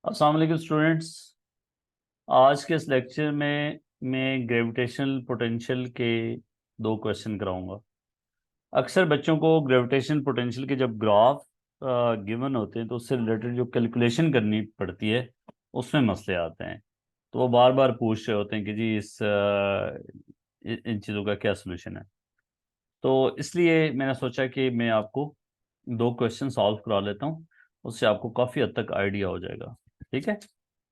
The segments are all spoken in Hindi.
अस्सलाम वालेकुम स्टूडेंट्स। आज के इस लेक्चर में मैं ग्रेविटेशनल पोटेंशियल के दो क्वेश्चन कराऊंगा। अक्सर बच्चों को ग्रेविटेशनल पोटेंशियल के जब ग्राफ गिवन होते हैं तो उससे रिलेटेड जो कैलकुलेशन करनी पड़ती है उसमें मसले आते हैं। तो वो बार बार पूछ रहे होते हैं कि जी इन चीज़ों का क्या सोल्यूशन है। तो इसलिए मैंने सोचा कि मैं आपको दो क्वेश्चन सॉल्व करा लेता हूँ, उससे आपको काफ़ी हद तक आइडिया हो जाएगा। ठीक है,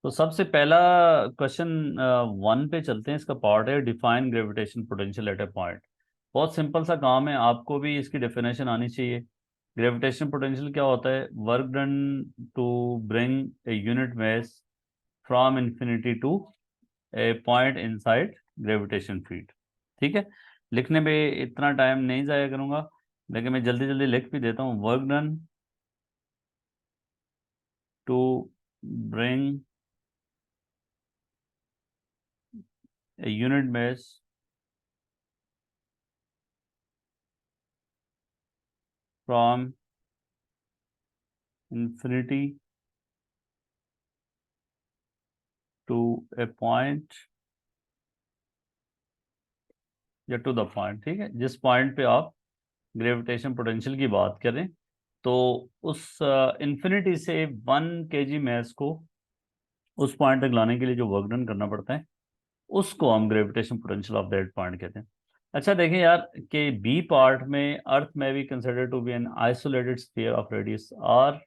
तो सबसे पहला क्वेश्चन 1 पे चलते हैं। इसका पार्ट है डिफाइन ग्रेविटेशन पोटेंशियल एट ए पॉइंट। बहुत सिंपल सा काम है, आपको भी इसकी डेफिनेशन आनी चाहिए। ग्रेविटेशन पोटेंशियल क्या होता है? Work done to bring a unit mass from infinity to a point inside gravitation field. ठीक है, लिखने में इतना टाइम नहीं जाया करूंगा, लेकिन मैं जल्दी जल्दी लिख भी देता हूँ। Work done to bring a unit mass from infinity to a point या टू द पॉइंट। ठीक है, जिस पॉइंट पे आप ग्रेविटेशन पोटेंशियल की बात करें तो उस इंफिनिटी से 1 kg मास को उस पॉइंट तक लाने के लिए जो वर्क डन करना पड़ता है उसको हम gravitation potential of that point कहते हैं। अच्छा देखें यार कि बी पार्ट में अर्थ में भी consider to be an isolated sphere of radius r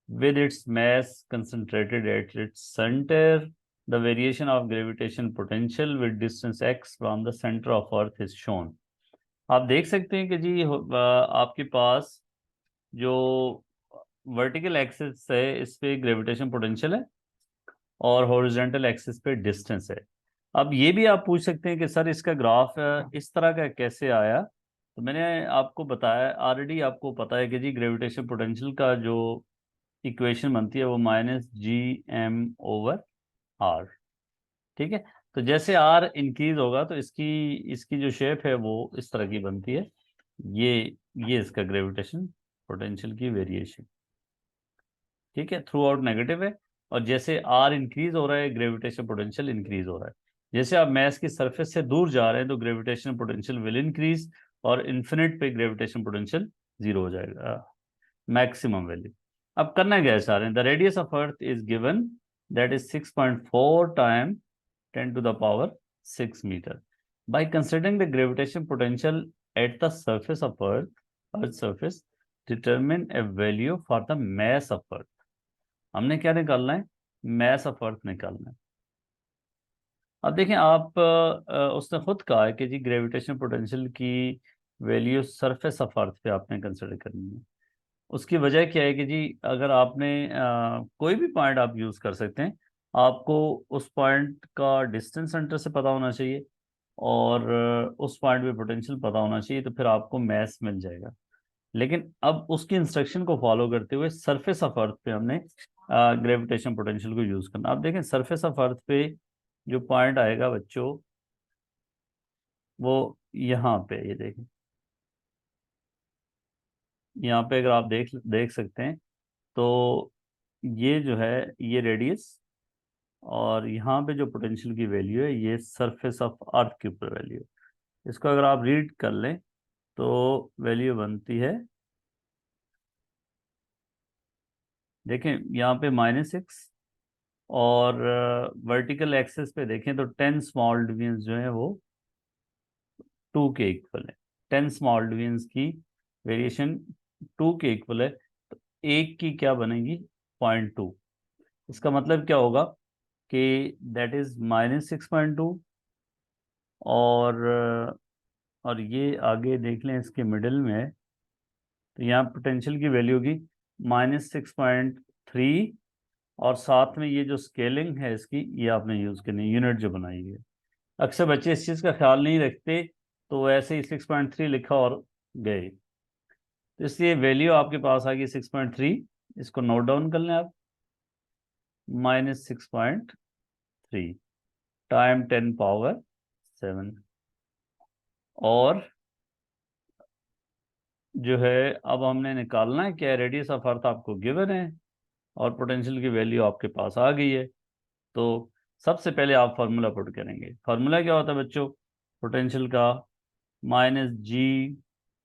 with its mass concentrated at its center. The variation of gravitation potential with distance x from the center of earth is shown. आप देख सकते हैं कि जी आपके पास जो वर्टिकल एक्सिस है इस पे ग्रेविटेशन पोटेंशियल है और हॉरिजॉन्टल एक्सिस पे डिस्टेंस है। अब ये भी आप पूछ सकते हैं कि सर इसका ग्राफ इस तरह का कैसे आया। तो मैंने आपको बताया ऑलरेडी, आपको पता है कि जी ग्रेविटेशन पोटेंशियल का जो इक्वेशन बनती है वो -Gm/r। ठीक है, तो जैसे r इंक्रीज होगा तो इसकी इसकी जो शेप है वो इस तरह की बनती है। ये ये इसका ग्रेविटेशन पोटेंशियल की वेरिएशन। ठीक है, थ्रू आउट नेगेटिव है, और जैसे r इंक्रीज हो रहा है ग्रेविटेशन पोटेंशियल इंक्रीज हो रहा है। जैसे आप मैस की सरफेस से दूर जा रहे हैं तो ग्रेविटेशन पोटेंशियल विल इंक्रीज, और इन्फिनिट पे ग्रेविटेशन पोटेंशियल जीरो हो जाएगा, मैक्सिमम वैल्यू। अब करना क्या है सारे, the radius of earth is given that is 6.4 time 10⁻⁶ metre. By considering the gravitation potential at the surface of earth surface, determine a value for the mass of earth. हमने क्या निकालना है? mass of अर्थ निकालना है। अब देखें आप उसने खुद कहा है कि जी ग्रेविटेशन पोटेंशियल की वैल्यू सरफेस ऑफ अर्थ पे आपने कंसिडर करनी है। उसकी वजह क्या है कि जी अगर आपने कोई भी पॉइंट आप यूज़ कर सकते हैं, आपको उस पॉइंट का डिस्टेंस सेंटर से पता होना चाहिए और उस पॉइंट पे पोटेंशियल पता होना चाहिए, तो फिर आपको मैस मिल जाएगा। लेकिन अब उसकी इंस्ट्रक्शन को फॉलो करते हुए सरफेस ऑफ अर्थ पे हमने ग्रेविटेशन पोटेंशियल को यूज़ करना। आप देखें सरफेस ऑफ अर्थ पे जो पॉइंट आएगा बच्चों, वो यहाँ पे, ये देखें यहाँ पे अगर आप देख देख सकते हैं तो ये जो है ये रेडियस, और यहाँ पे जो पोटेंशियल की वैल्यू है ये सरफेस ऑफ अर्थ के ऊपर वैल्यू है। इसको अगर आप रीड कर लें तो वैल्यू बनती है, देखें यहाँ पे -6, और वर्टिकल एक्सेस पे देखें तो 10 स्मॉल डिवीजन जो है वो 2 के इक्वल है। 10 स्मॉल डिवीजन की वेरिएशन 2 के इक्वल है, तो एक की क्या बनेगी? 0.2। इसका मतलब क्या होगा कि दैट इज -6.2, और और ये आगे देख लें इसके मिडिल में है, तो यहाँ पोटेंशियल की वैल्यू होगी -6.3, और साथ में ये जो स्केलिंग है इसकी ये आपने यूज़ करनी है, यूनिट जो बनाई है। अक्सर बच्चे इस चीज़ का ख्याल नहीं रखते, तो ऐसे ही 6.3 लिखा और गए। तो इसलिए वैल्यू आपके पास आ गई 6.3। इसको नोट डाउन कर लें आप, -6.3 टाइम 10⁻⁷। और जो है अब हमने निकालना है क्या? रेडियस ऑफ अर्थ आपको गिवन है, और पोटेंशियल की वैल्यू आपके पास आ गई है। तो सबसे पहले आप फार्मूला पुट करेंगे। फार्मूला क्या होता है बच्चों पोटेंशियल का? Minus g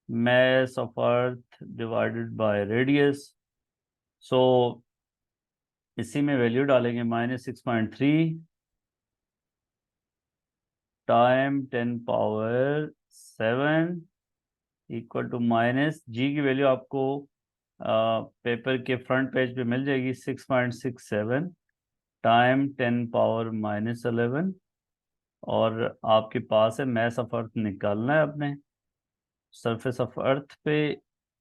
mass of earth divided by radius। So इसी में वैल्यू डालेंगे -6.3 time 10⁻⁷ equal to minus g की वैल्यू आपको पेपर के फ्रंट पेज पे मिल जाएगी 6.67 टाइम 10⁻⁻11। और आपके पास है मैस ऑफ अर्थ निकालना है अपने सरफेस ऑफ अर्थ पे।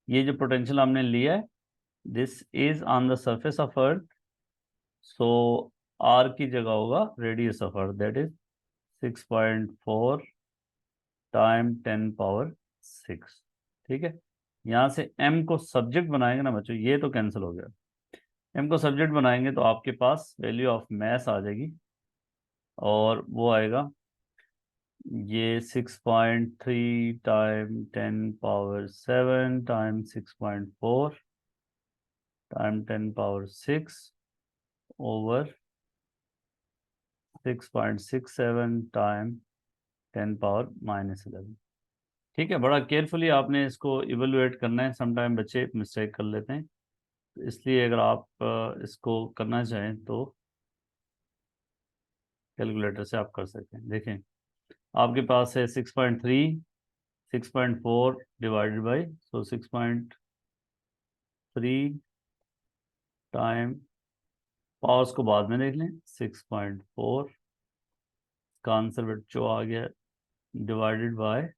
ये जो पोटेंशियल हमने लिया है this is on the surface of earth. So r की जगह होगा radius of earth that is 6.4 time 10⁻⁶। ठीक है, यहाँ से m को सब्जेक्ट बनाएंगे ना बच्चों, ये तो कैंसिल हो गया। m को सब्जेक्ट बनाएंगे तो आपके पास वैल्यू ऑफ मैस आ जाएगी और वो आएगा ये 6.3 time 10⁻⁷ time 6.4 time 10⁻⁶ over 6.67 time 10⁻⁻11। ठीक है, बड़ा केयरफुली आपने इसको इवेलुएट करना है। समटाइम बच्चे मिस्टेक कर लेते हैं, तो इसलिए अगर आप इसको करना चाहें तो कैलकुलेटर से आप कर सकते हैं। देखें आपके पास है 6.3 6.4 डिवाइडेड बाई 6.3 टाइम पावर्स को बाद में देख लें 6.4 का आंसर बच्चों आ गया डिवाइडेड बाय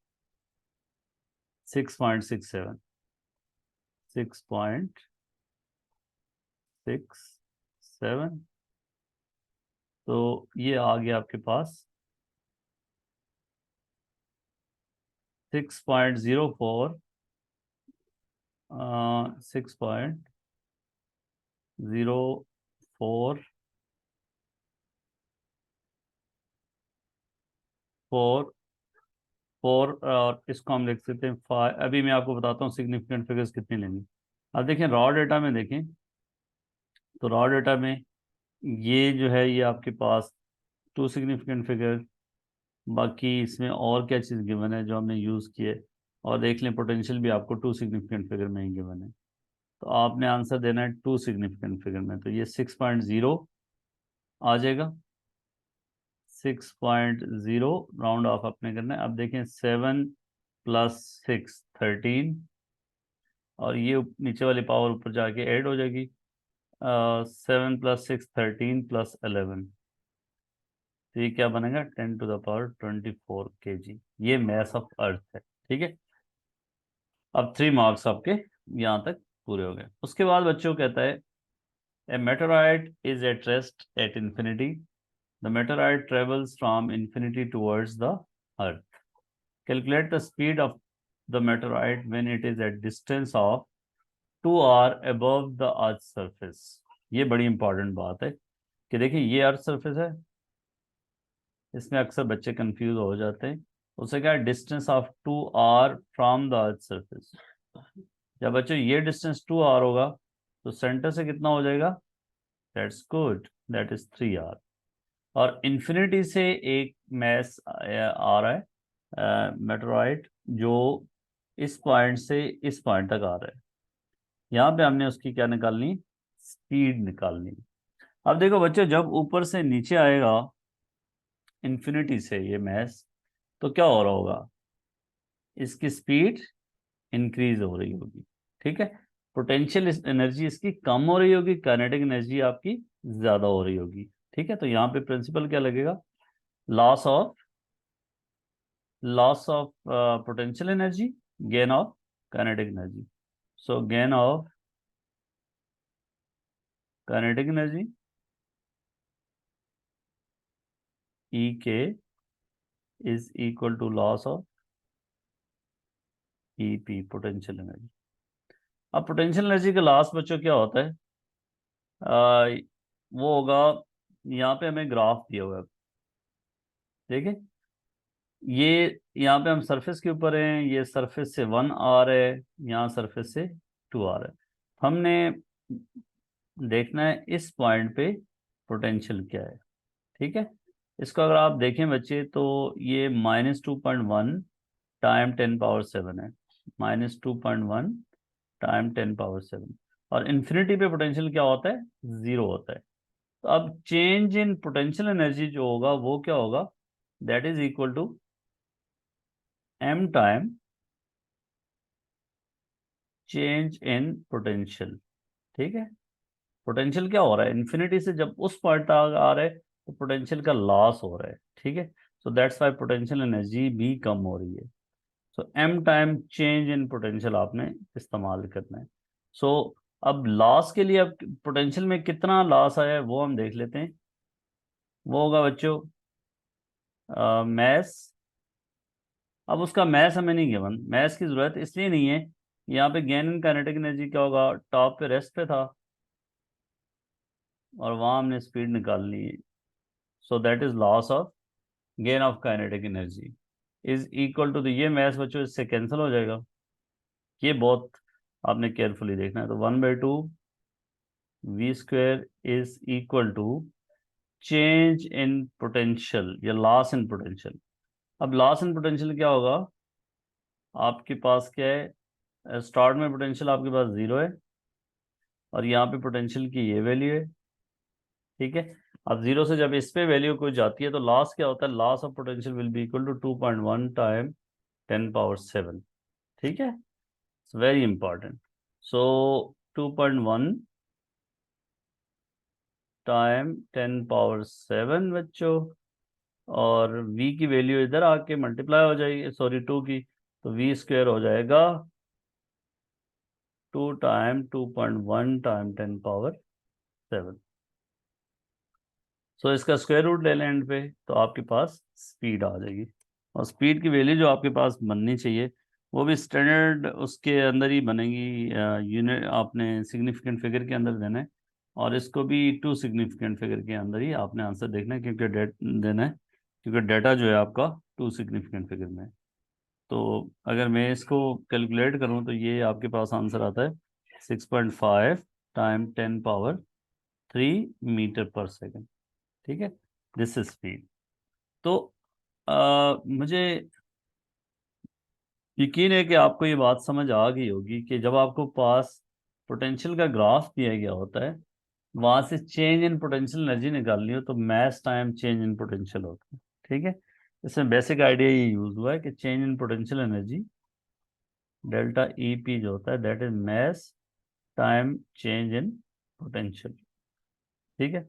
6.67 6.67। तो ये आ गया आपके पास 6.04 6.04 4 4 और इसको हम लिख सकते हैं 5। अभी मैं आपको बताता हूँ सिग्निफिकेंट फिगर्स कितने लेंगे। अब देखें रॉ डेटा में देखें तो रॉ डेटा में ये जो है ये आपके पास 2 सिग्निफिकेंट फिगर। बाकी इसमें और क्या चीज़ गिवन है जो हमने यूज़ किए, और देख लें पोटेंशियल भी आपको 2 सिग्निफिकेंट फिगर में ही गिवन है। तो आपने आंसर देना है 2 सिग्निफिकेंट फिगर में, तो ये 6.0 आ जाएगा। 6.0 राउंड ऑफ अपने करना है। अब देखें 7 + 6 13 और ये नीचे वाली पावर ऊपर जाके ऐड हो जाएगी 7 + 6 13 + 11। तो ये क्या बनेगा 10⁻24 kg। ये मैस ऑफ अर्थ है। ठीक है, अब 3 मार्क्स आपके यहाँ तक पूरे हो गए। उसके बाद बच्चों कहता है a meteorite is at rest at infinity. The meteorite travels from infinity towards the earth. Calculate the speed of the meteorite when it is at distance of 2r above the earth surface. ये बड़ी इंपॉर्टेंट बात है कि देखिए ये अर्थ सरफेस है, इसमें अक्सर बच्चे कंफ्यूज हो जाते हैं। उससे क्या है distance of 2r from the earth surface. जब बच्चों ये डिस्टेंस 2r होगा तो सेंटर से कितना हो जाएगा? That's good, that is 3r। और इन्फिनिटी से एक मैस आ रहा है मेटेरॉइड जो इस पॉइंट से इस पॉइंट तक आ रहा है। यहाँ पे हमने उसकी क्या निकालनी? स्पीड निकालनी। अब देखो बच्चों जब ऊपर से नीचे आएगा इन्फिनिटी से ये मैस तो क्या हो रहा होगा? इसकी स्पीड इंक्रीज हो रही होगी। ठीक है, पोटेंशियल एनर्जी इसकी कम हो रही होगी, काइनेटिक एनर्जी आपकी ज्यादा हो रही होगी। ठीक है, तो यहाँ पे प्रिंसिपल क्या लगेगा? Loss of potential energy, gain of kinetic energy. So gain of kinetic energy E K is equal to loss of E P potential energy. अब पोटेंशियल एनर्जी का लास्ट बच्चों क्या होता है? वो होगा, यहाँ पे हमें ग्राफ दिया हुआ है। ठीक है, ये यहाँ पे हम सरफेस के ऊपर हैं, ये सरफेस से 1 आ रहा है, यहाँ सरफेस से 2 आ रहा है। हमने देखना है इस पॉइंट पे पोटेंशियल क्या है। ठीक है, इसको अगर आप देखें बच्चे तो ये -2.1 टाइम 10 पावर 7 है, -2.1 टाइम 10 पावर 7। और इन्फिनिटी पे पोटेंशियल क्या होता है, 0 होता है। तो अब चेंज इन पोटेंशियल एनर्जी जो होगा वो क्या होगा, that is equal to m time change in potential. ठीक है, पोटेंशियल क्या हो रहा है, इन्फिनिटी से जब उस पॉइंट तक आ रहा है तो पोटेंशियल का लॉस हो रहा है। ठीक है, so that's why potential energy भी कम हो रही है। So M time change in potential आपने इस्तेमाल करना है। सो अब लॉस के लिए, अब पोटेंशियल में कितना लॉस आया है वो हम देख लेते हैं। वो होगा बच्चों मैस। अब उसका मैस हमें नहीं गिवन, मैस की जरूरत इसलिए नहीं है, यहाँ पे गेन इन काइनेटिक एनर्जी क्या होगा, टॉप पे रेस्ट पे था और वहां हमने स्पीड निकालनी है। So that is loss of gain of kinetic energy is equal to, ये मैथ्स बच्चों इससे कैंसिल हो जाएगा। ये बहुत आपने केयरफुली देखना है। तो 1/2 v² is equal to change in potential या लॉस इन पोटेंशियल। अब लॉस इन पोटेंशियल क्या होगा, आपके पास क्या है, स्टार्ट में पोटेंशियल आपके पास 0 है और यहाँ पे पोटेंशियल की ये वैल्यू है। ठीक है, अब 0 से जब इस पे वैल्यू कोई जाती है तो लॉस क्या होता है, loss of potential will be equal to 2.1 time 10 power 7। ठीक है, it's very important. So 2.1 time 10 power 7 बच्चों, और v की वैल्यू इधर आके मल्टीप्लाई हो जाएगी, सॉरी 2 की, तो v² हो जाएगा 2 टाइम 2.1 टाइम 10 पावर 7। सो इसका स्क्वायर रूट ले लें एंड पे, तो आपके पास स्पीड आ जाएगी। और स्पीड की वैल्यू जो आपके पास बननी चाहिए वो भी स्टैंडर्ड उसके अंदर ही बनेगी। यूनिट आपने सिग्निफिकेंट फिगर के अंदर देना है, और इसको भी 2 सिग्निफिकेंट फिगर के अंदर ही आपने आंसर देखना है, क्योंकि डेट देना है, क्योंकि डाटा जो है आपका 2 सिग्निफिकेंट फिगर में है। तो अगर मैं इसको कैलकुलेट करूं तो ये आपके पास आंसर आता है 6.5 टाइम 10 पावर 3 मीटर पर सेकेंड। ठीक है, दिस इज स्पीड। तो मुझे यकीन है कि आपको ये बात समझ आ गई होगी कि जब आपको पास पोटेंशियल का ग्राफ दिया गया होता है, वहां से चेंज इन पोटेंशियल एनर्जी निकालनी हो तो mass time change in potential होता है। ठीक है, इसमें बेसिक आइडिया ये यूज हुआ है कि change in potential energy delta E P जो होता है that is mass time change in potential. ठीक है,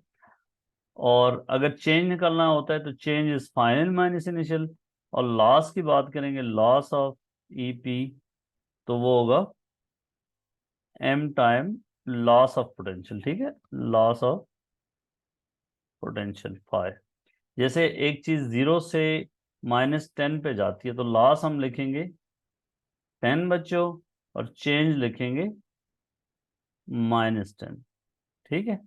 और अगर चेंज निकालना होता है तो change is final minus initial. और लॉस की बात करेंगे, लॉस ऑफ ई पी, तो वो होगा M time loss of potential. ठीक है, लॉस ऑफ पोटेंशियल 5। जैसे एक चीज 0 से -10 पे जाती है तो लॉस हम लिखेंगे 10 बच्चों, और चेंज लिखेंगे -10। ठीक है,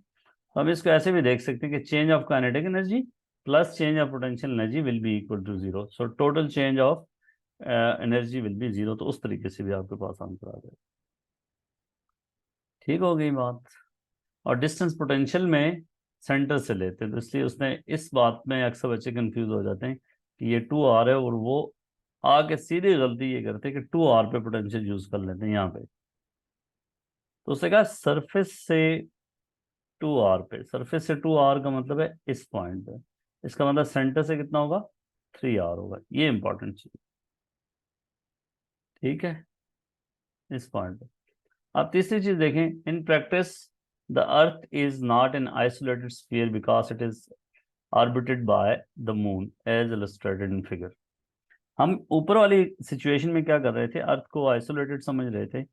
हम इसको ऐसे भी देख सकते हैं कि change of kinetic energy plus change of potential energy will be equal to 0, so total change of energy will be 0। तो उस तरीके से भी आपके पास आंसर आ जाएगा। ठीक हो गई बात। और डिस्टेंस पोटेंशियल में सेंटर से लेते हैं, तो इसलिए उसने इस बात में अक्सर बच्चे कंफ्यूज हो जाते हैं कि ये 2r है, और वो आके सीधी गलती ये करते हैं कि 2r पे पोटेंशियल यूज कर लेते हैं यहाँ पे। तो उसने कहा सरफेस से 2r पे, सरफेस से 2r का मतलब है इस पॉइंट पे, इसका मतलब सेंटर से कितना होगा, 3r होगा। ये इंपॉर्टेंट चीज। ठीक है, इस पॉइंट पे। अब तीसरी चीज देखें, in practice the earth is not an isolated sphere because it is orbited by the moon as illustrated in figure. हम ऊपर वाली सिचुएशन में क्या कर रहे थे, अर्थ को आइसोलेटेड समझ रहे थे,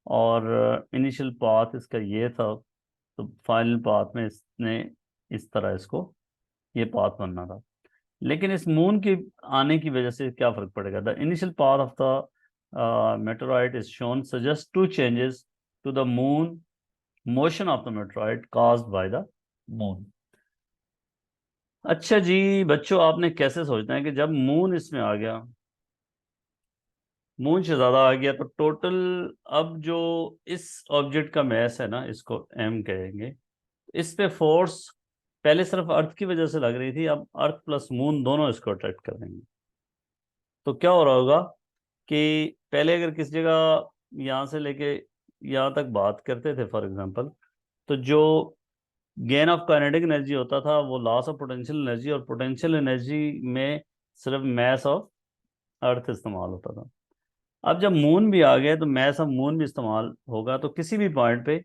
और इनिशियल पाथ इसका ये था, तो फाइनल पाथ में इसने इस तरह इसको ये पाथ बनना था। लेकिन इस मून के आने की वजह से क्या फर्क पड़ेगा, the initial path of the meteoroid is shown suggest to changes to the moon motion of the meteoroid caused by the moon. अच्छा जी बच्चों, आपने कैसे सोचना है कि जब मून इसमें आ गया मून से ज्यादा आ गया तो टोटल, अब जो इस ऑब्जेक्ट का मैस है ना, इसको एम कहेंगे, इस पे फोर्स पहले सिर्फ अर्थ की वजह से लग रही थी, अब अर्थ प्लस मून दोनों इसको अट्रैक्ट कर देंगे। तो क्या हो रहा होगा कि पहले अगर किसी जगह यहाँ से लेके यहाँ तक बात करते थे फॉर एग्जांपल, तो जो गेन ऑफ काइनेटिक एनर्जी होता था वो लॉस ऑफ पोटेंशियल एनर्जी, और पोटेंशियल एनर्जी में सिर्फ मैस ऑफ अर्थ इस्तेमाल होता था। अब जब मून भी आ गया तो मैस ऑफ मून भी इस्तेमाल होगा, तो किसी भी पॉइंट पे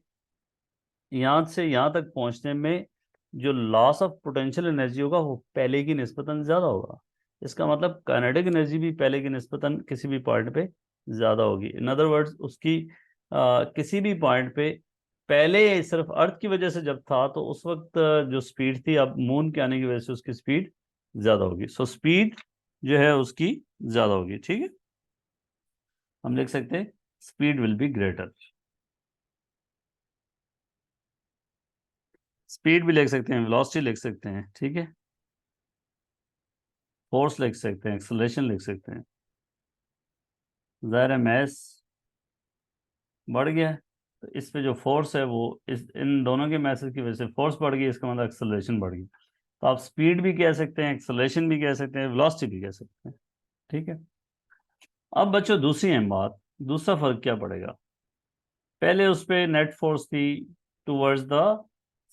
यहाँ से यहाँ तक पहुंचने में जो लॉस ऑफ पोटेंशियल एनर्जी होगा वो पहले की निस्बतन ज़्यादा होगा। इसका मतलब काइनेटिक एनर्जी भी पहले की निस्बतन किसी भी पॉइंट पे ज़्यादा होगी। इन अदर वर्ड्स उसकी किसी भी पॉइंट पे पहले सिर्फ अर्थ की वजह से जब था तो उस वक्त जो स्पीड थी, अब मून के आने की वजह से उसकी स्पीड ज़्यादा होगी। सो स्पीड जो है उसकी ज़्यादा होगी। ठीक है, हम लिख सकते हैं speed will be greater. Speed भी लिख सकते हैं, वेलोसिटी लिख सकते हैं, ठीक है, फोर्स लिख सकते हैं, एक्सेलरेशन लिख सकते हैं। ज़ाहिर है मैस बढ़ गया है, तो इस पे जो फोर्स है वो इस इन दोनों के मैसेज की वजह से फोर्स बढ़ गई, इसका मतलब एक्सेलरेशन बढ़ गई। तो आप स्पीड भी कह सकते हैं, एक्सेलरेशन भी कह सकते हैं, वेलोसिटी भी कह सकते हैं। ठीक है, अब बच्चों दूसरी अहम बात, दूसरा फर्क क्या पड़ेगा। पहले उस पे नेट फोर्स थी towards the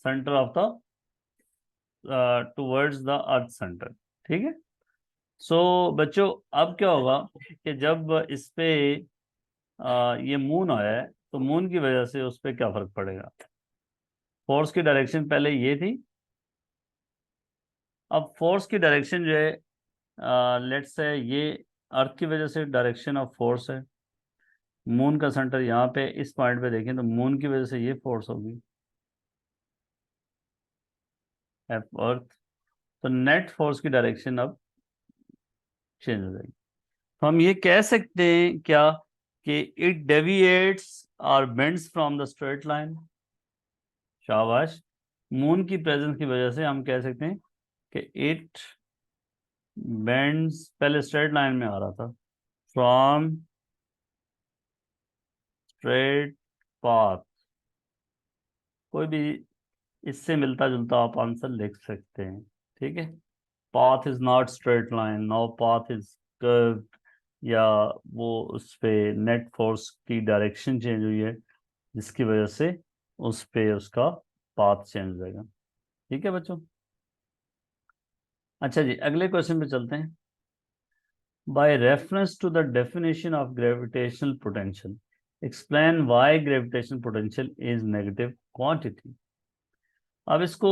centre of the towards the earth centre. ठीक है, सो बच्चों अब क्या होगा कि जब इस पे ये मून आया है तो मून की वजह से उस पर क्या फर्क पड़ेगा। फोर्स की डायरेक्शन पहले ये थी, अब फोर्स की डायरेक्शन जो है लेट्स से ये अर्थ की वजह से डायरेक्शन ऑफ फोर्स है। मून का सेंटर यहाँ पे इस पॉइंट पे देखें तो मून की वजह से ये फोर्स होगी एफ अर्थ। तो नेट फोर्स की डायरेक्शन अब चेंज हो जाएगी। तो हम ये कह सकते हैं क्या कि इट डेविएट्स और bends from the straight line. शाबाश, मून की प्रेजेंस की वजह से हम कह सकते हैं कि इट बेंड्स, पहले स्ट्रेट लाइन में आ रहा था, फ्रॉम स्ट्रेट पाथ। कोई भी इससे मिलता जुलता आप आंसर लिख सकते हैं। ठीक है, path is not straight line, no path is curve, या वो उस पे नेट फोर्स की डायरेक्शन चेंज हुई है जिसकी वजह से उस पे उसका पाथ चेंज हो जाएगा। ठीक है बच्चों, अच्छा जी अगले क्वेश्चन पे चलते हैं। By reference to the definition of gravitational potential, explain why gravitational potential is negative quantity। अब इसको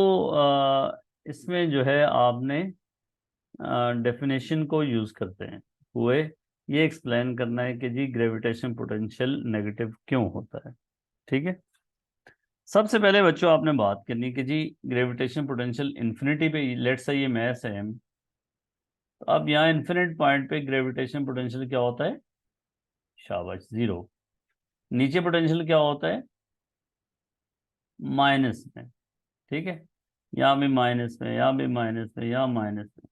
इसमें जो है आपने डेफिनेशन को यूज करते हैं हुए ये एक्सप्लेन करना है कि जी ग्रेविटेशन पोटेंशियल नेगेटिव क्यों होता है। ठीक है, सबसे पहले बच्चों आपने बात करनी कि जी ग्रेविटेशन पोटेंशियल इन्फिनिटी पे, लेट्स से ये मैथ है, तो अब यहाँ इन्फिनिट पॉइंट पे ग्रेविटेशन पोटेंशियल क्या होता है, शाबाश जीरो। नीचे पोटेंशियल क्या होता है, माइनस में। ठीक है, यहाँ भी माइनस में, यहाँ भी माइनस में, यहाँ माइनस में।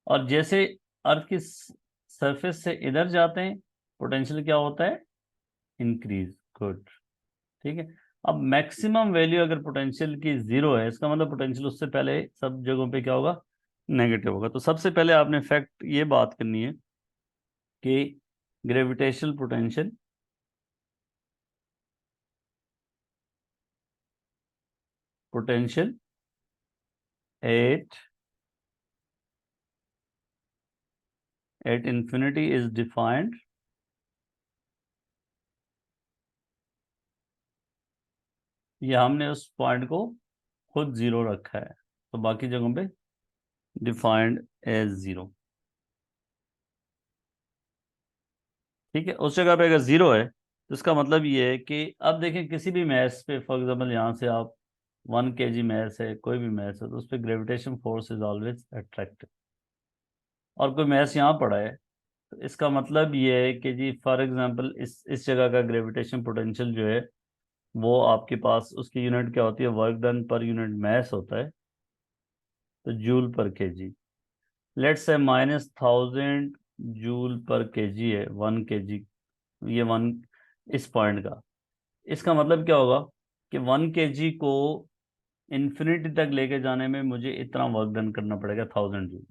और जैसे अर्थ की सरफेस से इधर जाते हैं पोटेंशियल क्या होता है, इंक्रीज। गुड, ठीक है। अब मैक्सिमम वैल्यू अगर पोटेंशियल की जीरो है, इसका मतलब पोटेंशियल उससे पहले सब जगहों पे क्या होगा, नेगेटिव होगा। तो सबसे पहले आपने फैक्ट ये बात करनी है कि gravitational potential potential at infinity is defined, ये हमने उस पॉइंट को खुद जीरो रखा है तो बाकी जगहों पे डिफाइंड एज जीरो। ठीक है, उस जगह पे अगर जीरो है तो इसका मतलब ये है कि अब देखें किसी भी मैस पे फॉर एग्जाम्पल यहाँ से आप 1 kg मैस है, कोई भी मैस है, तो उस पर gravitation force is always attractive. और कोई मैस यहाँ पड़ा है तो इसका मतलब ये है कि जी फॉर एग्जांपल इस जगह का ग्रेविटेशन पोटेंशियल जो है वो आपके पास उसकी यूनिट क्या होती है, work done per unit mass होता है, तो जूल पर केजी। लेट्स से -1000 जूल पर केजी है, 1 kg, ये 1 इस पॉइंट का, इसका मतलब क्या होगा कि 1 kg को इन्फिनिटी तक लेके जाने में मुझे इतना वर्क डन करना पड़ेगा, 1000 जूल।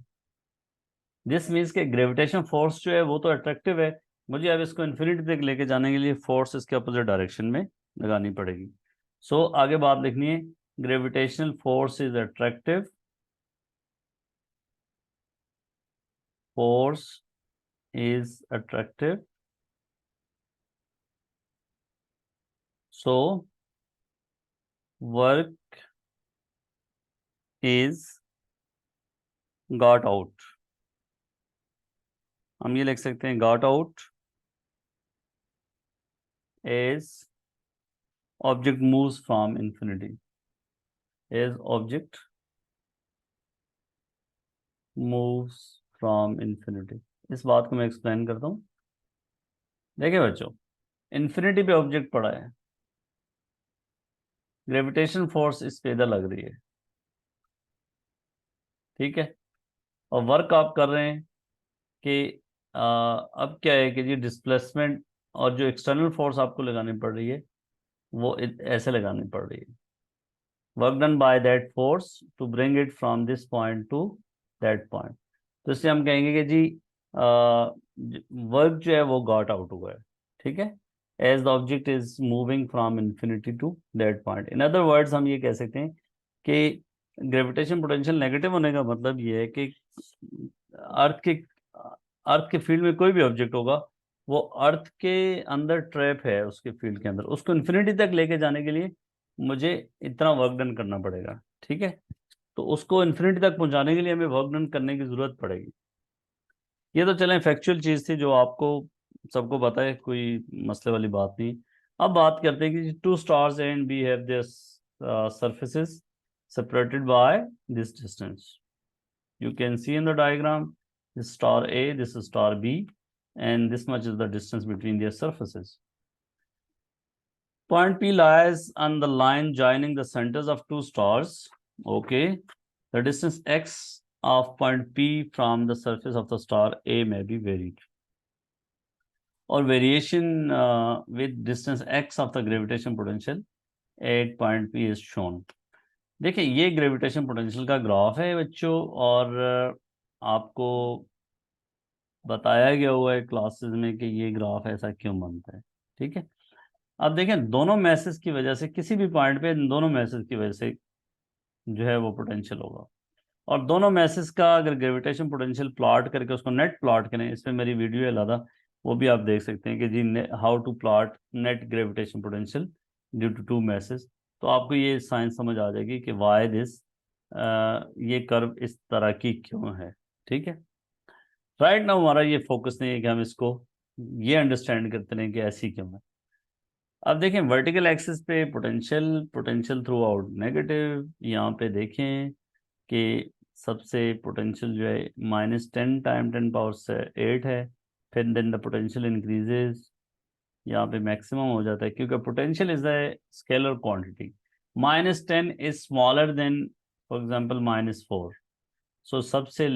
दिस मीन्स के ग्रेविटेशन फोर्स जो है वो तो अट्रैक्टिव है, मुझे अब इसको इन्फिनिटी तक लेके जाने के लिए फोर्स इसके अपोजिट डायरेक्शन में लगानी पड़ेगी। सो आगे बात लिखनी है, gravitational force is attractive, force is attractive, so work is got out. हम ये लिख सकते हैं, got out as object moves from infinity, as object moves from infinity. इस बात को मैं एक्सप्लेन करता हूँ। देखिए बच्चों, इंफिनिटी पे ऑब्जेक्ट पड़ा है, ग्रेविटेशन फोर्स इस पे इधर लग रही है, ठीक है, और वर्क आप कर रहे हैं कि अब क्या है कि जी डिस्प्लेसमेंट और जो एक्सटर्नल फोर्स आपको लगानी पड़ रही है वो ऐसे लगानी पड़ रही है, work done by that force to bring it from this point to that point. तो इससे हम कहेंगे कि जी वर्क जो है वो गॉट आउट हुआ है, ठीक है, as the object is moving from infinity to that point. In other words हम ये कह सकते हैं कि ग्रेविटेशन पोटेंशियल नेगेटिव होने का मतलब ये है कि अर्थ के अर्थ के फील्ड में कोई भी ऑब्जेक्ट होगा, वो अर्थ के अंदर ट्रैप है, उसके फील्ड के अंदर, उसको इन्फिनिटी तक लेके जाने के लिए मुझे इतना वर्क डन करना पड़ेगा, ठीक है। तो उसको इन्फिनिटी तक पहुंचाने के लिए हमें वर्क डन करने की जरूरत पड़ेगी। ये तो चलें फैक्चुअल चीज थी जो आपको सबको पता है, कोई मसले वाली बात नहीं। अब बात करते हैं कि two stars and B have their surfaces separated by this distance. You can see in the diagram, this star A, this is star B, and this much is the distance between their surfaces. Point P lies on the line joining the centers of two stars. Okay, the distance x of point P from the surface of the star A may be varied, or variation with distance x of the gravitation potential at point P is shown. देखिए ये ग्रेविटेशन पोटेंशियल का ग्राफ है बच्चों, और आपको बताया गया हुआ है क्लासेस में कि ये ग्राफ ऐसा क्यों बनता है, ठीक है। अब देखें, दोनों मैसेज की वजह से किसी भी पॉइंट पे इन दोनों मैसेज की वजह से जो है वो पोटेंशियल होगा, और दोनों मैसेज का अगर ग्रेविटेशन पोटेंशियल प्लॉट करके उसको नेट प्लॉट करें, इस पर मेरी वीडियो है लादा, वो भी आप देख सकते हैं कि जी how to plot net gravitation potential due to two masses. तो आपको ये साइंस समझ आ जाएगी कि वाई दिस, ये कर्व इस तरह की क्यों है, ठीक है। राइट नाउ हमारा ये फोकस नहीं है कि हम इसको ये अंडरस्टैंड करते रहें कि ऐसी क्यों है। अब देखें वर्टिकल एक्सिस पे potential, potential through out negative, यहाँ पे देखें कि सबसे पोटेंशियल जो है -10 टाइम 10⁻8 है, फिर देन द पोटेंशियल इंक्रीजेज, यहाँ पे मैक्सिमम हो जाता है क्योंकि potential is the scalar quantity, -10 is smaller than for example -4, सो सबसे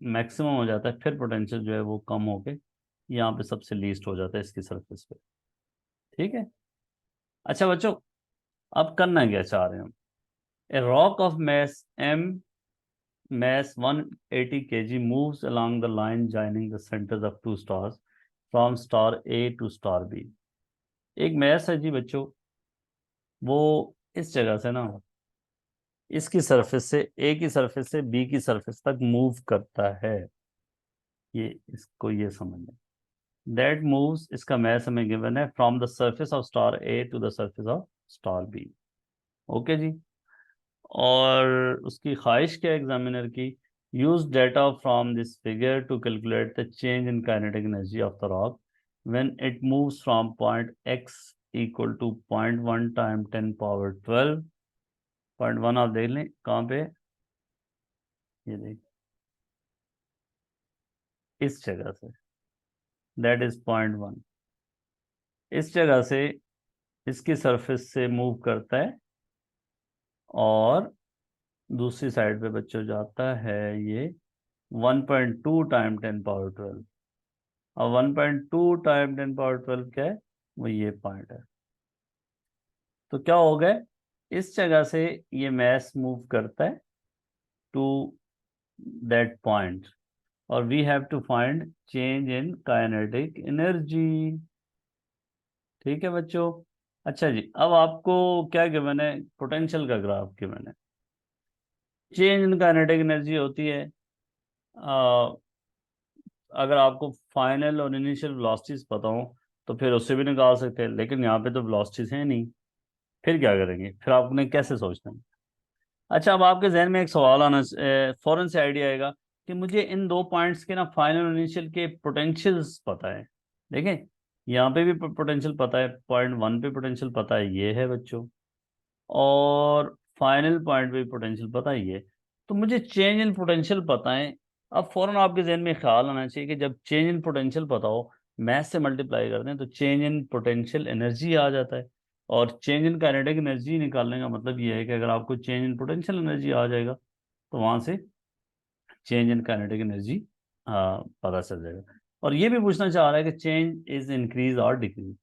मैक्सिमम हो जाता है, फिर पोटेंशियल जो है वो कम होके यहाँ पे सबसे लीस्ट हो जाता है इसकी सरफेस पे, ठीक है। अच्छा बच्चों, अब करना क्या चाह रहे हैं हम, a rock of mass 180 kg moves along the line joining the centers of two stars from star A to star B। एक मैस है जी बच्चों, वो इस जगह से ना इसकी सरफेस से, ए की सरफेस से बी की सरफेस तक मूव करता है, ये इसको ये समझ लें। दैट मूव्स, इसका मैस हमें गिवन है, from the surface of star A to the surface of star B. Okay जी, और उसकी ख्वाहिश क्या एग्जामिनर की, use data from this figure to calculate the change in kinetic energy of the rock when it moves from point x equal to 0.1 time 10⁻12। 0.1 आप देख लें कहाँ पे, ये देख इस जगह से, दैट इज 0.1, इस जगह से इसकी सरफेस से मूव करता है, और दूसरी साइड पे बच्चों जाता है ये 1.2 टाइम 10⁻12। और 1.2 टाइम 10^12 क्या है, वो ये पॉइंट है। तो क्या हो गए, इस जगह से ये मास मूव करता है टू दैट पॉइंट, और we have to find change in kinetic energy. ठीक है बच्चों। अच्छा जी, अब आपको क्या गिवन है, पोटेंशियल का ग्राफ गिवन है। चेंज इन काइनेटिक एनर्जी होती है, अगर आपको फाइनल और इनिशियल वेलोसिटीज पता हो तो फिर उससे भी निकाल सकते हैं, लेकिन यहाँ पे तो वेलोसिटीज हैं नहीं, फिर क्या करेंगे, फिर आपने कैसे सोचना है। अच्छा, अब आपके जहन में एक सवाल आना, फौरन से आइडिया आएगा कि मुझे इन दो पॉइंट्स के ना फाइनल और इनिशियल के पोटेंशियल्स पता है। देखें, यहाँ पे भी पोटेंशियल पता है, पॉइंट 1 पे पोटेंशियल पता है, ये है बच्चों, और फाइनल पॉइंट पे पोटेंशियल पता है ये। तो मुझे चेंज इन पोटेंशियल पता है। अब फौरन आपके जहन में ख्याल आना चाहिए कि जब चेंज इन पोटेंशियल पता हो, मैथ से मल्टीप्लाई करते हैं तो चेंज इन पोटेंशियल एनर्जी आ जाता है। और चेंज इन काइनेटिक एनर्जी निकालने का मतलब ये है कि अगर आपको चेंज इन पोटेंशियल एनर्जी आ जाएगा तो वहां से चेंज इन काइनेटिक एनर्जी पता चल जाएगा। और ये भी पूछना चाह रहा है कि चेंज इज इंक्रीज और डिक्रीज।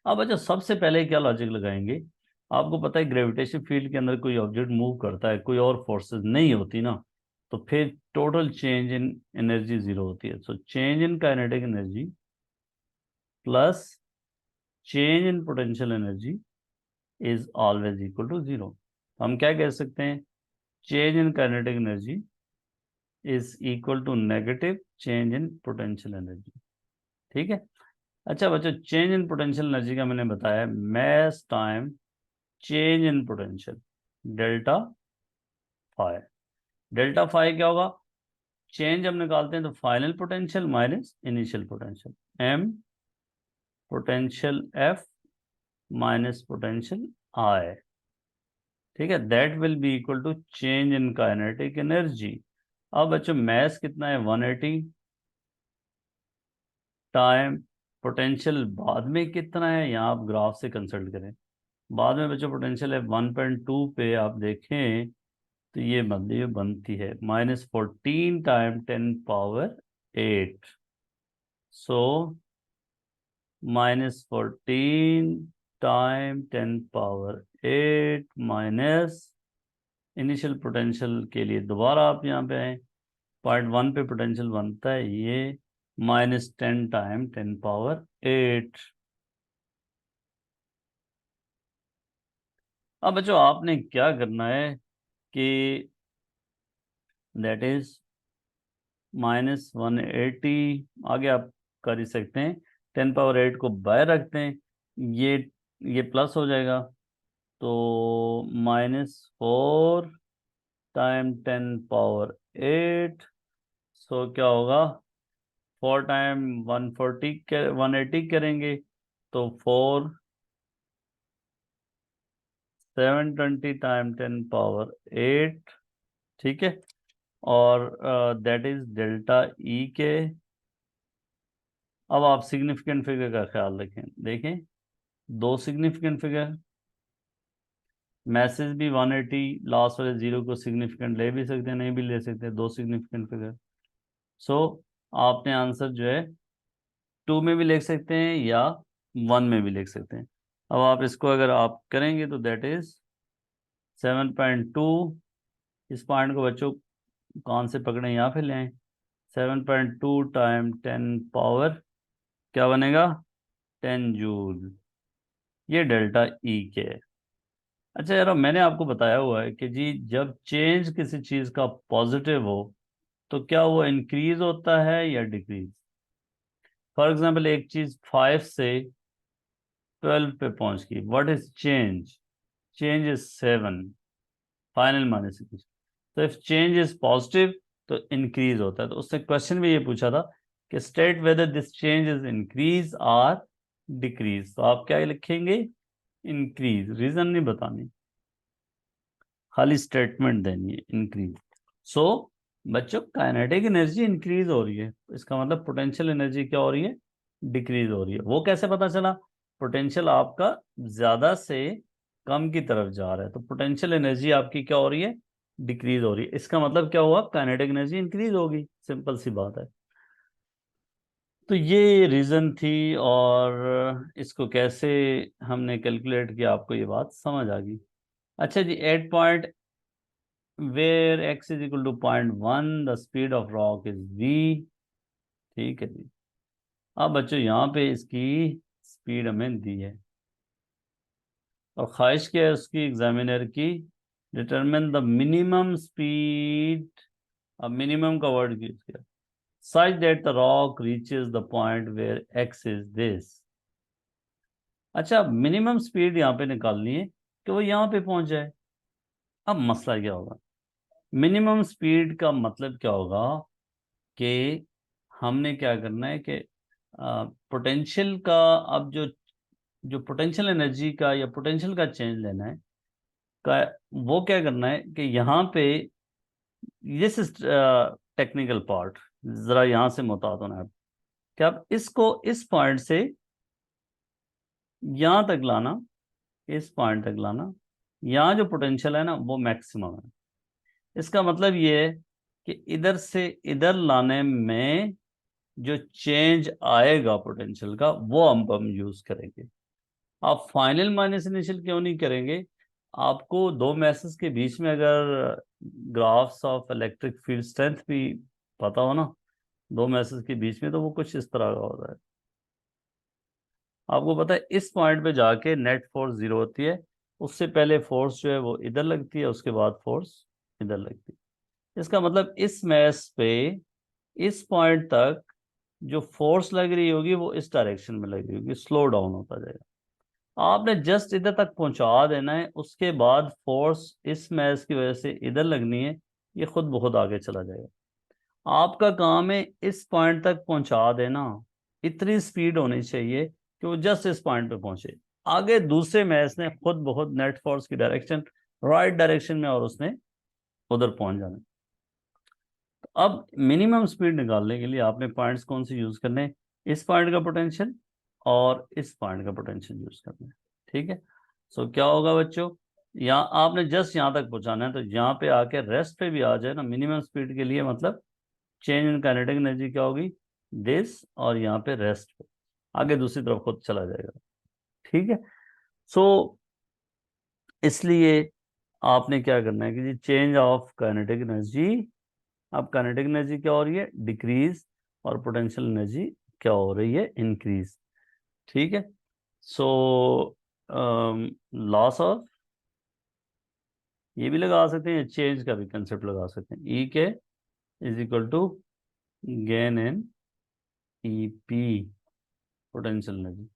अब अच्छा, सबसे पहले क्या लॉजिक लगाएंगे, आपको पता है ग्रेविटेशन फील्ड के अंदर कोई ऑब्जेक्ट मूव करता है, कोई और फोर्सेस नहीं होती ना, तो फिर total change in energy zero होती है। So change in kinetic energy plus change in potential energy is always equal to zero. हम क्या कह सकते हैं, change in kinetic energy is equal to negative change in potential energy. ठीक है। अच्छा बच्चों, चेंज इन पोटेंशियल एनर्जी का मैंने बताया, mass time change in potential, delta phi. Delta phi क्या होगा, चेंज हम निकालते हैं तो final potential minus initial potential, M potential F minus potential I. ठीक है, that will be equal to change in kinetic energy. अब बच्चों मैस कितना है, 180 टाइम पोटेंशियल बाद में कितना है, यहाँ आप ग्राफ से कंसल्ट करें। बाद में बच्चों पोटेंशियल है 1.2 पे, आप देखें तो ये बनती है -14 टाइम 10^8। सो -14 टाइम 10^8 माइनस इनिशियल पोटेंशियल के लिए दोबारा आप यहाँ पे आए, पॉइंट 1 पे पोटेंशियल बनता है ये -10 टाइम 10^8। अब बच्चों आपने क्या करना है कि दैट इज -180, आगे आप कर ही सकते हैं, 10^8 को बाहर रखते हैं, ये ये प्लस हो जाएगा, तो -4 टाइम 10^8। सो क्या होगा, 4 टाइम 180 करेंगे तो 720 टाइम 10^8। ठीक है, और दैट इज डेल्टा ई के। अब आप सिग्निफिकेंट फिगर का ख्याल रखें, देखें दो सिग्निफिकेंट फिगर, मैसेज भी 180, लास्ट वाले जीरो को सिग्निफिकेंट ले भी सकते हैं, नहीं भी ले सकते, दो सिग्निफिकेंट फिगर। सो आपने आंसर जो है 2 में भी लिख सकते हैं या 1 में भी लिख सकते हैं। अब आप इसको अगर आप करेंगे तो दैट इज 7.2। इस पॉइंट को बच्चों कान से पकड़े, यहाँ पे ले आए, 7.2 टाइम 10 क्या बनेगा, 10 जूल। ये डेल्टा ई के है। अच्छा यार, मैंने आपको बताया हुआ है कि जी जब चेंज किसी चीज का पॉजिटिव हो तो क्या वो इंक्रीज होता है या डिक्रीज। फॉर एग्जांपल एक चीज 5 से 12 पे पहुंच गई, what is change, change is 7, final minus. तो इफ चेंज इज पॉजिटिव तो इंक्रीज होता है। तो उसने क्वेश्चन में ये पूछा था कि state whether this change is increase और डिक्रीज, तो आप क्या लिखेंगे, इंक्रीज, रीजन नहीं बतानी, खाली स्टेटमेंट देनी है, इंक्रीज। सो बच्चों काइनेटिक एनर्जी इंक्रीज हो रही है, इसका मतलब पोटेंशियल एनर्जी क्या हो रही है, डिक्रीज हो रही है। वो कैसे पता चला, पोटेंशियल आपका ज्यादा से कम की तरफ जा रहा है, तो पोटेंशियल एनर्जी आपकी क्या हो रही है, डिक्रीज हो रही है। इसका मतलब क्या हुआ, काइनेटिक एनर्जी इंक्रीज होगी, सिंपल सी बात है। तो ये रीज़न थी, और इसको कैसे हमने कैलकुलेट किया आपको ये बात समझ आ गई। अच्छा जी, 8 where x is equal to 0.1 the speed of rock is v। ठीक है जी। अब बच्चों यहाँ पे इसकी स्पीड हमें दी है, और ख्वाहिश क्या है उसकी एग्जामिनर की, डिटरमिन द मिनिमम स्पीड। अब मिनिमम का वर्ड यूज किया, such that the rock reaches the point where x is this। अच्छा, मिनिमम स्पीड यहाँ पे निकालनी है कि वो यहाँ पे पहुंच जाए। अब मसला क्या होगा, मिनिमम स्पीड का मतलब क्या होगा कि हमने क्या करना है कि पोटेंशियल का, अब जो जो पोटेंशियल एनर्जी का या पोटेंशियल का चेंज लेना है का, वो क्या करना है कि यहाँ पे, दिस इज टेक्निकल पार्ट, जरा यहाँ से मुहतात होना है कि आप इसको इस पॉइंट से यहां तक लाना, इस पॉइंट तक लाना, यहाँ जो पोटेंशियल है ना वो मैक्सिमम है। इसका मतलब ये है कि इधर से इधर लाने में जो चेंज आएगा पोटेंशियल का, वो हम यूज करेंगे। आप फाइनल माइनस इनिशियल क्यों नहीं करेंगे? आपको दो मैसेज के बीच में अगर graphs of electric field strength भी पता हो ना, दो मैसेज के बीच में, तो वो कुछ इस तरह का होता है। आपको पता है इस पॉइंट पे जाके नेट फोर्स जीरो होती है, उससे पहले फोर्स जो है वो इधर लगती है, उसके बाद फोर्स इधर लगती है। इसका मतलब इस मैस पे इस पॉइंट तक जो फोर्स लग रही होगी वो इस डायरेक्शन में लग रही होगी, स्लो डाउन होता जाएगा। आपने जस्ट इधर तक पहुंचा देना है, उसके बाद फोर्स इस मैस की वजह से इधर लगनी है, ये खुद ब खुद आगे चला जाएगा। आपका काम है इस पॉइंट तक पहुंचा देना, इतनी स्पीड होनी चाहिए कि वो जस्ट इस पॉइंट पे पहुंचे। आगे दूसरे मैच ने खुद बहुत नेट फोर्स की डायरेक्शन राइट डायरेक्शन में, और उसने उधर पहुंच जाना। तो अब मिनिमम स्पीड निकालने के लिए आपने पॉइंट्स कौन से यूज करने हैं? इस पॉइंट का पोटेंशियल और इस पॉइंट का पोटेंशियल यूज करना है। ठीक है। सो क्या होगा बच्चों, यहाँ आपने जस्ट यहाँ तक पहुंचाना है, तो यहाँ पे आके रेस्ट पे भी आ जाए ना मिनिमम स्पीड के लिए, मतलब चेंज इन काइनेटिक एनर्जी क्या होगी, दिस, और यहाँ पे रेस्ट पे आगे दूसरी तरफ खुद चला जाएगा। ठीक है। सो इसलिए आपने क्या करना है कि जी चेंज ऑफ काइनेटिक एनर्जी, अब काइनेटिक एनर्जी क्या हो रही है, डिक्रीज, और पोटेंशियल एनर्जी क्या हो रही है, इंक्रीज। ठीक है। सो लॉस ऑफ, ये भी लगा सकते हैं, चेंज का भी कंसेप्ट लगा सकते हैं, E K is equal to gain in E P, potential energy.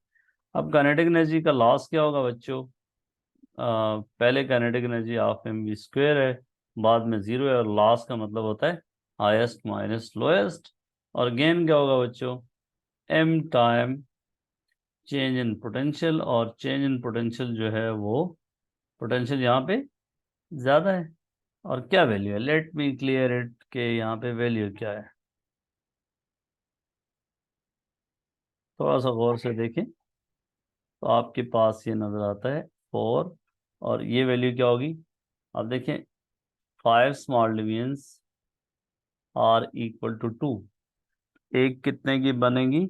अब काइनेटिक एनर्जी का लॉस क्या होगा बच्चों? पहले kinetic energy half M V square है, बाद में जीरो है, और लॉस का मतलब होता है हाईएस्ट माइनस लोएस्ट। और गेन क्या होगा बच्चों? M time change in potential, और चेंज इन पोटेंशियल जो है वो, पोटेंशियल यहाँ पे ज्यादा है, और क्या वैल्यू है, लेट मी क्लियर इट के यहाँ पे वैल्यू क्या है, थोड़ा सा गौर से देखें। तो आपके पास ये नजर आता है 4, और ये वैल्यू क्या होगी? आप देखें, 5 small divisions are equal to 2, एक कितने की बनेगी,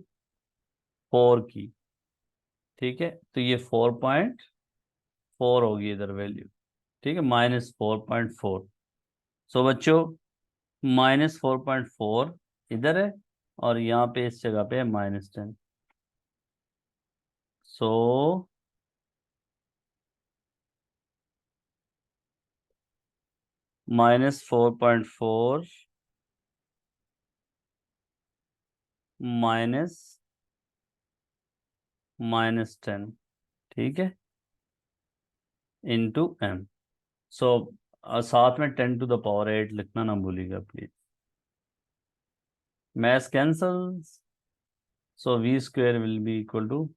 4 की। ठीक है, तो ये 4.4 होगी इधर वैल्यू। ठीक है, -4.4। सो बच्चों, -4.4 इधर है, और यहाँ पे इस जगह पे है -10। सो -4.4 माइनस -10, ठीक है, इंटू एम। सो साथ में 10⁸ लिखना ना भूलिएगा please. Maths cancels, so V square will be equal to,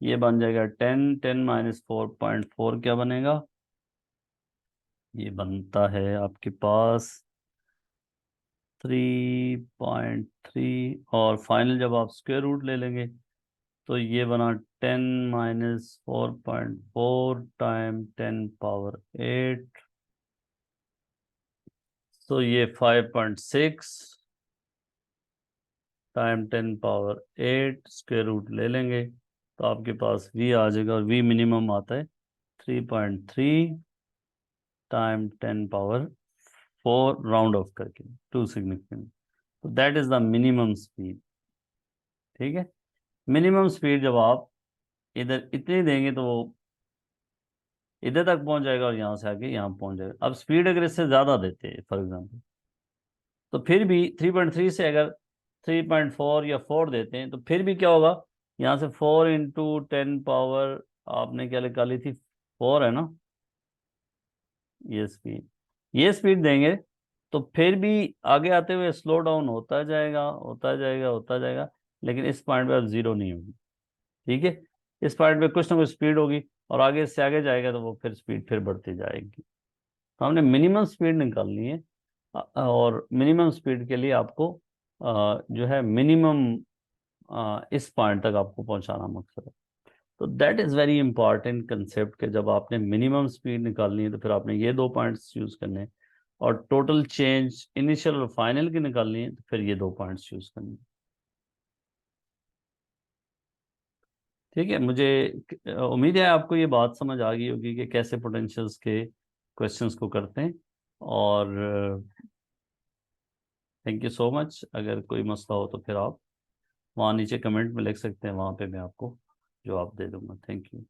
ये बन जाएगा 10, 10 -4.4 क्या बनेगा, ये बनता है आपके पास 3.3, और फाइनल जब आप स्क्वायर रूट ले लेंगे तो ये बना 10 - 4.4 टाइम 10⁸ तो ये 5.6 टाइम 10 पावर 8 स्क्वायर रूट ले लेंगे तो आपके पास v आ जाएगा, और v मिनिमम आता है 3.3 टाइम 10 पावर 4 राउंड ऑफ करके 2 सिग्निफिकेंट। तो that is the minimum speed. ठीक है, मिनिमम स्पीड जब आप इधर इतनी देंगे तो वो इधर तक पहुंच जाएगा और यहाँ से आके यहाँ पहुंच जाएगा। अब स्पीड अगर इससे ज़्यादा देते हैं फॉर एग्जांपल, तो फिर भी 3.3 से अगर 3.4 या 4 देते हैं तो फिर भी क्या होगा, यहाँ से 4 × 10 पावर, आपने क्या निकाली थी, 4 है ना, ये स्पीड देंगे तो फिर भी आगे आते हुए स्लो डाउन होता जाएगा, होता जाएगा, होता जाएगा, लेकिन इस पॉइंट पे अब जीरो नहीं होगी। ठीक है, इस पॉइंट पे कुछ ना कुछ स्पीड होगी और आगे से आगे जाएगा तो वो फिर स्पीड फिर बढ़ती जाएगी। तो हमने मिनिमम स्पीड निकालनी है, और मिनिमम स्पीड के लिए आपको जो है मिनिमम इस पॉइंट तक आपको पहुंचाना मकसद है। तो that is very important concept कि जब आपने मिनिमम स्पीड निकालनी है तो फिर आपने ये दो पॉइंट्स यूज करने हैं, और टोटल चेंज इनिशियल और फाइनल की निकालनी है तो फिर ये दो पॉइंट्स यूज करने हैं। ठीक है, मुझे उम्मीद है आपको ये बात समझ आ गई होगी कि कैसे पोटेंशियल्स के क्वेश्चंस को करते हैं। और थैंक यू सो मच। अगर कोई मसला हो तो फिर आप वहाँ नीचे कमेंट में लिख सकते हैं, वहाँ पे मैं आपको जवाब दे दूंगा। Thank you.